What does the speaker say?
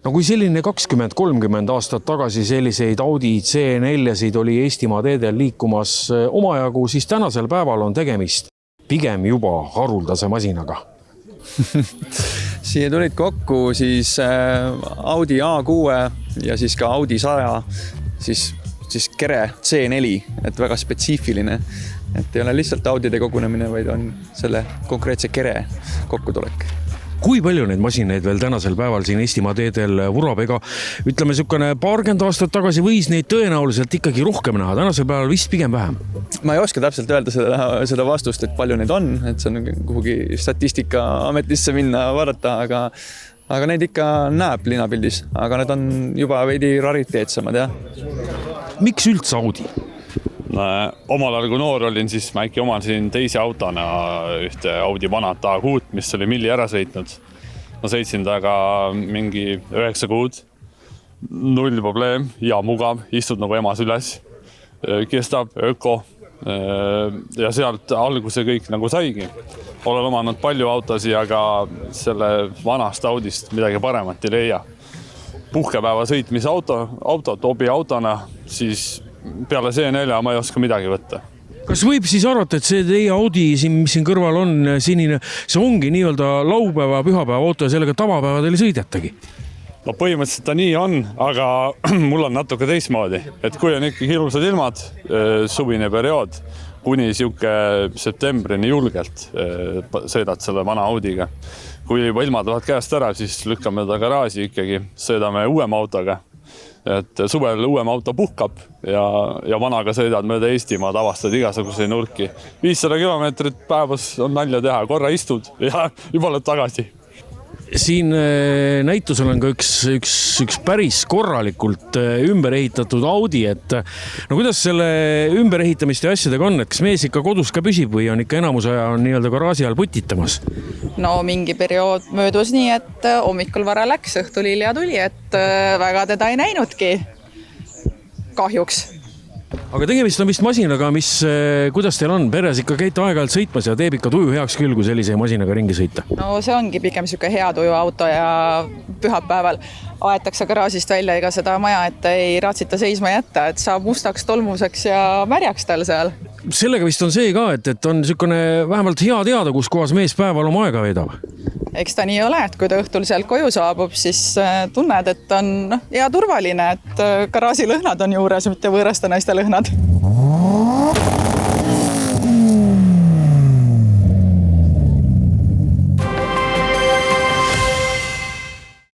No kui selline 20-30 aastat tagasi selliseid Audi C4-sid oli Eestimaa teedel liikumas omajagu, siis tänasel päeval on tegemist pigem juba haruldase masinaga. Siia tulid kokku siis Audi A6 ja siis ka Audi 100, siis kere C4, et väga spetsiifiline. Et ei ole lihtsalt Audide kogunemine, vaid on selle konkreetse kere kokkutulek. Kui palju neid masinaid veel tänasel päeval siin Eestimaa teedel vurab, ega ütleme sukane paarkümmend aastat tagasi võis neid tõenäoliselt ikkagi rohkem näha, tänasel päeval vist pigem vähem? Ma ei oska täpselt öelda seda vastust, et palju neid on, et see on kuhugi statistikaametisse minna vaadata, aga neid ikka näeb linnapildis, aga need on juba veidi rariteetsemad, jah. Miks üldse Audi? Omal ajal, kui noor olin, siis ma äkki omasin teise autona ühte Audi vanat A6, mis oli milli ära sõitnud. Ma sõitsin taga mingi 9 kuud, 0 probleem, ja mugav, istud nagu emas üles, kestab, öko, ja sealt alguse kõik nagu saigi. Olen omanud palju autosi, aga selle vanast Audist midagi paremat ei leia. Puhkepäeva sõitmise auto tobi autona, siis peale C4 ma ei oska midagi võtta. Kas võib siis arvata, et see teie Audi, mis siin kõrval on sinine, see ongi nii-öelda laupäeva, pühapäeva auto ja sellega tavapäevadel sõidetagi? No põhimõtteliselt ta nii on, aga mul on natuke teistmoodi. Et kui on ikkagi ilusad ilmad, suvine periood, kuni siuke septembrini julgelt sõidad selle vana Audiga. Kui juba ilmad lähevad käest ära, siis lükkame ta garaaži ikkagi, sõidame uuema autoga. Et suvel uuem auto puhkab ja vanaga sõidad mööda Eestimaad, avastad igasuguse nurki. 500 kilomeetrit päevas on nalja teha, korra istud ja juba oled tagasi. Siin näitusel on ka üks päris korralikult ümber ehitatud Audi, et no kuidas selle ümber ehitamist ja asjadega on, et kas mees ikka kodus ka püsib või on ikka enamus aja on nii-öelda garaaži all putitamas? No mingi periood möödus nii, et hommikul vara läks, õhtul hilja tuli, et väga teda ei näinudki kahjuks. Aga tegemist on vist masinaga, mis, kuidas teil on, peres ikka käite aeg-ajalt sõitmas ja teeb ikka tuju heaks küll, kui sellise masinaga ringi sõita? No see ongi pigem siuke hea tuju auto ja pühapäeval aetakse garaasist välja ega seda maja, et ei raatsita seisma jätta, et saab mustaks, tolmuseks ja märjaks tal seal. Sellega vist on see ka, et on niisugune vähemalt hea teada, kus kohas mees päeval oma aega veedab. Eks ta nii ole, et kui ta õhtul sealt koju saabub, siis tunned, et on hea turvaline, et garaaži lõhnad on juures, mitte võõraste naiste lõhnad.